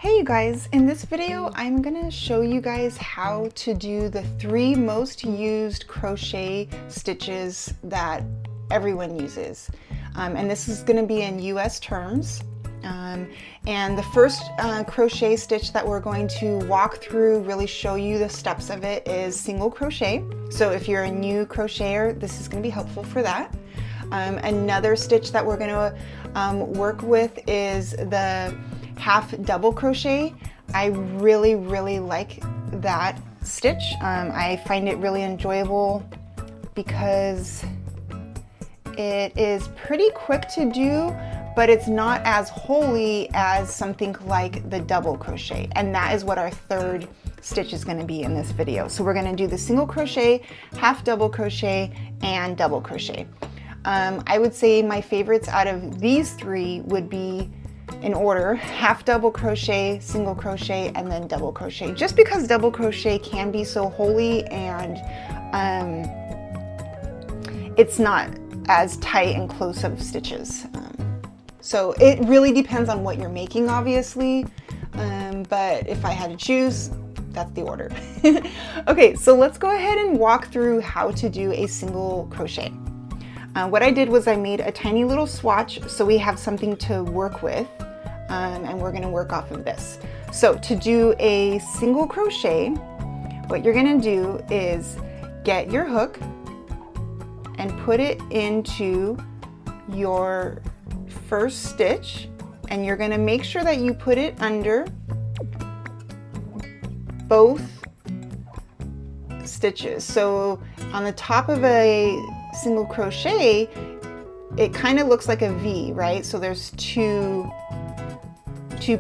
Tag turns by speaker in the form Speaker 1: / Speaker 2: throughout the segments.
Speaker 1: Hey you guys, in this video I'm gonna show you guys how to do the 3 most used crochet stitches that everyone uses. And this is gonna be in US terms. And the first crochet stitch that we're going to walk through, really show you the steps of it, is single crochet. So if you're a new crocheter, this is gonna be helpful for that. Another stitch that we're gonna work with is the half double crochet. I really like that stitch. I find it really enjoyable because it is pretty quick to do, but it's not as holy as something like the double crochet, and that is what our third stitch is going to be in this video. So we're going to do the single crochet, half double crochet, and double crochet. I would say my favorites out of these 3 would be, in order, half double crochet, single crochet, and then double crochet, just because double crochet can be so holy and it's not as tight and close of stitches. So it really depends on what you're making, obviously, but if I had to choose, that's the order. Okay, so let's go ahead and walk through how to do a single crochet. What I did was I made a tiny little swatch so we have something to work with, and we're going to work off of this. So to do a single crochet, what you're going to do is get your hook and put it into your first stitch, and you're going to make sure that you put it under both stitches. So on the top of a single crochet, it kind of looks like a V, right? So there's two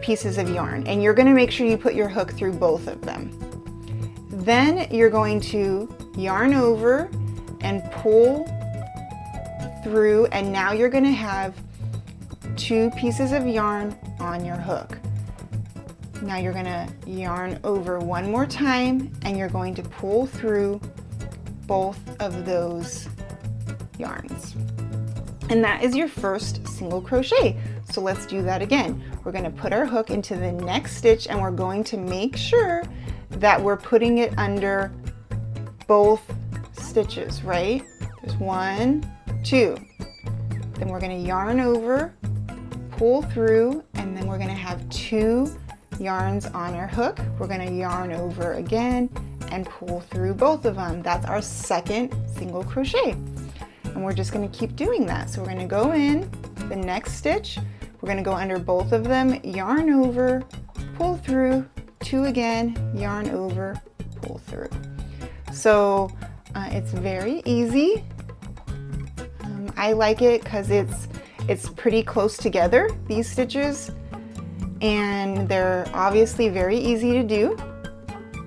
Speaker 1: pieces of yarn, and you're going to make sure you put your hook through both of them. Then you're going to yarn over and pull through, and now you're going to have 2 pieces of yarn on your hook. Now you're going to yarn over one more time, and you're going to pull through both of those yarns. And that is your first single crochet. So let's do that again. We're going to put our hook into the next stitch, and we're going to make sure that we're putting it under both stitches, right? There's 1, 2. Then we're going to yarn over, pull through, and then we're going to have 2 yarns on our hook. We're going to yarn over again and pull through both of them. That's our second single crochet. And we're just going to keep doing that. So we're going to go in the next stitch, we're going to go under both of them, yarn over, pull through, 2 again, yarn over, pull through. So it's very easy. I like it because it's pretty close together, these stitches, and they're obviously very easy to do,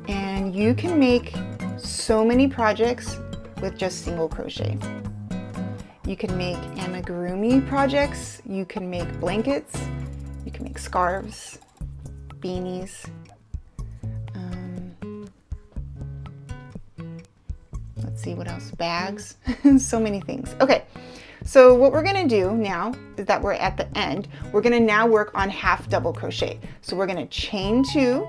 Speaker 1: and you can make so many projects with just single crochet. You can make amigurumi projects, you can make blankets, you can make scarves, beanies. Let's see what else, bags, so many things. Okay, so what we're gonna do now is that we're at the end, we're gonna now work on half double crochet. So we're gonna chain 2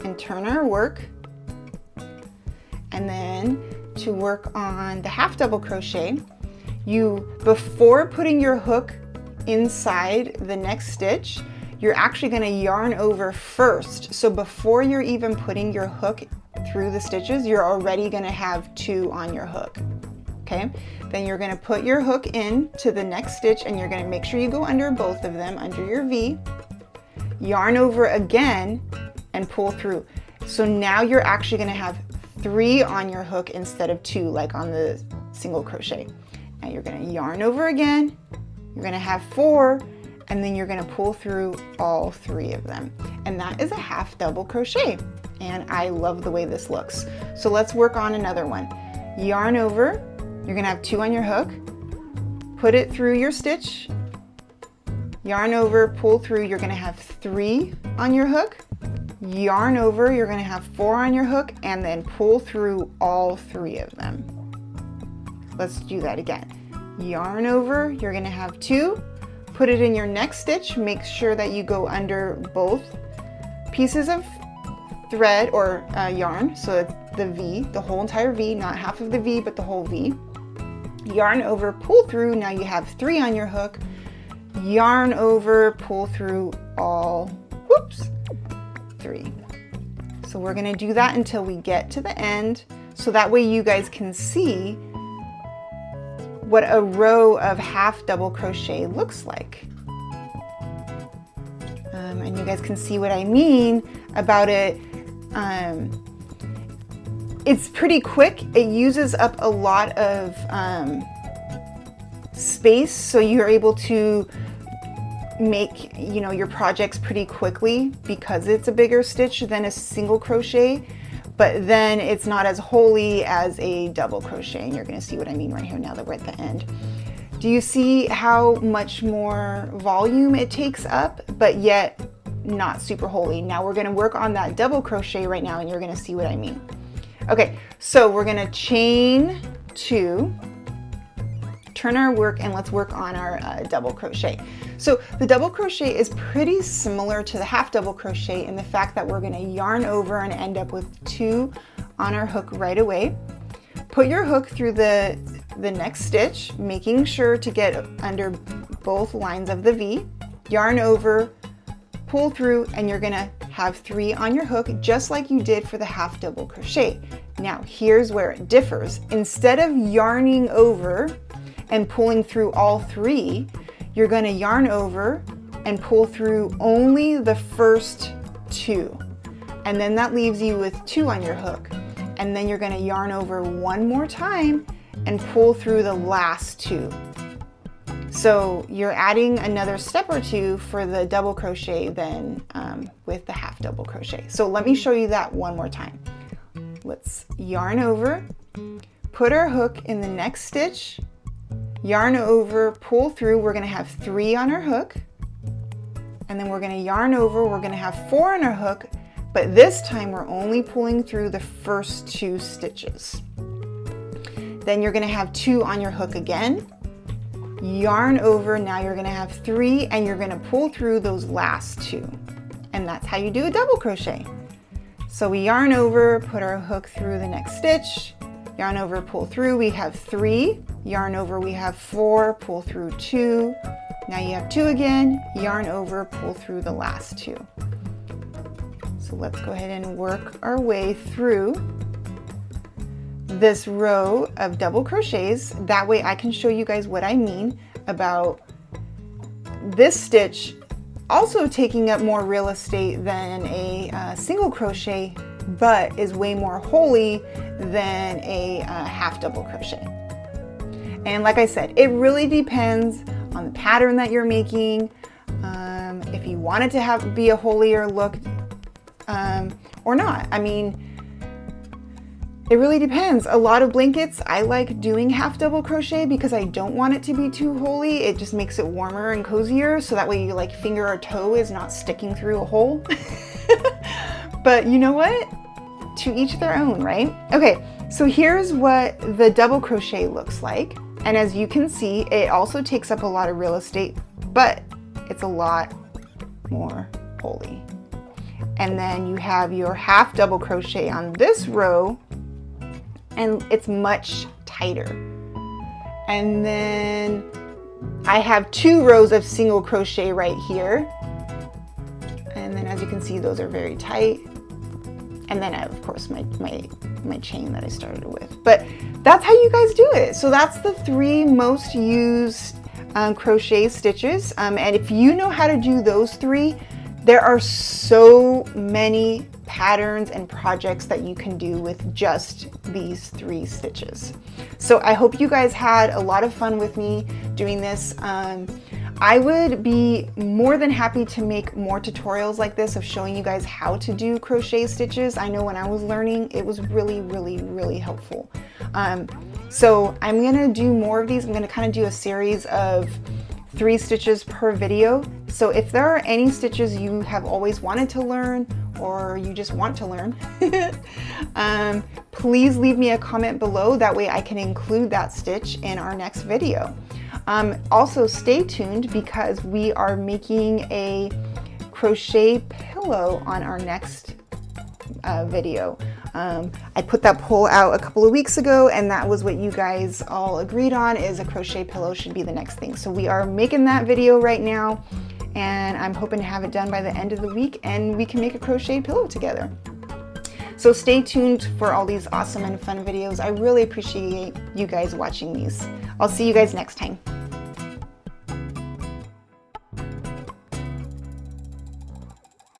Speaker 1: and turn our work, and then to work on the half double crochet, before putting your hook inside the next stitch, you're actually going to yarn over first. So before you're even putting your hook through the stitches, you're already going to have 2 on your hook. Okay, then you're going to put your hook in to the next stitch, and you're going to make sure you go under both of them, under your V, yarn over again and pull through. So now you're actually going to have 3 on your hook instead of 2 like on the single crochet. Now you're going to yarn over again, you're going to have 4, and then you're going to pull through all 3 of them. And that is a half double crochet, and I love the way this looks. So let's work on another one. Yarn over, you're going to have 2 on your hook, put it through your stitch, yarn over, pull through, you're going to have 3 on your hook, yarn over, you're going to have 4 on your hook, and then pull through all 3 of them. Let's do that again. Yarn over, you're going to have 2, put it in your next stitch, make sure that you go under both pieces of thread or yarn, so it's the V, the whole entire V, not half of the V, but the whole V. Yarn over, pull through. Now you have 3 on your hook. Yarn over, pull through all, whoops, 3. So we're gonna do that until we get to the end, so that way you guys can see what a row of half double crochet looks like. And you guys can see what I mean about it. It's pretty quick. It uses up a lot of space, so you're able to make, you know, your projects pretty quickly because it's a bigger stitch than a single crochet, but then it's not as holy as a double crochet, and you're going to see what I mean right here now that we're at the end. Do you see how much more volume it takes up, but yet not super holy? Now we're going to work on that double crochet right now, and you're going to see what I mean. Okay, so we're going to chain 2, turn our work, and let's work on our double crochet. So the double crochet is pretty similar to the half double crochet in the fact that we're going to yarn over and end up with 2 on our hook right away. Put your hook through the next stitch, making sure to get under both lines of the V. Yarn over, pull through, and you're going to have 3 on your hook, just like you did for the half double crochet. Now here's where it differs. Instead of yarning over and pulling through all 3, you're going to yarn over and pull through only the first 2. And then that leaves you with 2 on your hook. And then you're going to yarn over one more time and pull through the last 2. So you're adding another step or 2 for the double crochet than with the half double crochet. So let me show you that one more time. Let's yarn over, put our hook in the next stitch, yarn over, pull through. We're going to have 3 on our hook, and then we're going to yarn over. We're going to have 4 on our hook, but this time we're only pulling through the first 2 stitches. Then you're going to have 2 on your hook again, yarn over. Now you're going to have 3, and you're going to pull through those last 2, and that's how you do a double crochet. So we yarn over, put our hook through the next stitch, yarn over, pull through. We have 3, yarn over, we have 4, pull through 2. Now you have 2 again, yarn over, pull through the last 2. So let's go ahead and work our way through this row of double crochets. That way I can show you guys what I mean about this stitch also taking up more real estate than a single crochet, but is way more holy than a half double crochet. And like I said, it really depends on the pattern that you're making, if you want it to be a holier look or not. I mean, it really depends. A lot of blankets, I like doing half double crochet because I don't want it to be too holy. It just makes it warmer and cozier, so that way you like finger or toe is not sticking through a hole. But you know what? To each their own, right? Okay, so here's what the double crochet looks like. And as you can see, it also takes up a lot of real estate, but it's a lot more holy. And then you have your half double crochet on this row, and it's much tighter. And then I have 2 rows of single crochet right here. And then as you can see, those are very tight. And then I have, of course, my chain that I started with. But that's how you guys do it. So that's the 3 most used crochet stitches. And if you know how to do those 3, there are so many patterns and projects that you can do with just these 3 stitches. So I hope you guys had a lot of fun with me doing this. I would be more than happy to make more tutorials like this of showing you guys how to do crochet stitches. I know when I was learning, it was really, really, really helpful. So I'm gonna do more of these. I'm gonna kind of do a series of 3 stitches per video. So if there are any stitches you have always wanted to learn, or you just want to learn, please leave me a comment below. That way I can include that stitch in our next video. Also stay tuned because we are making a crochet pillow on our next video. I put that poll out a couple of weeks ago, and that was what you guys all agreed on, is a crochet pillow should be the next thing. So we are making that video right now, and I'm hoping to have it done by the end of the week and we can make a crochet pillow together. So stay tuned for all these awesome and fun videos. I really appreciate you guys watching these. I'll see you guys next time.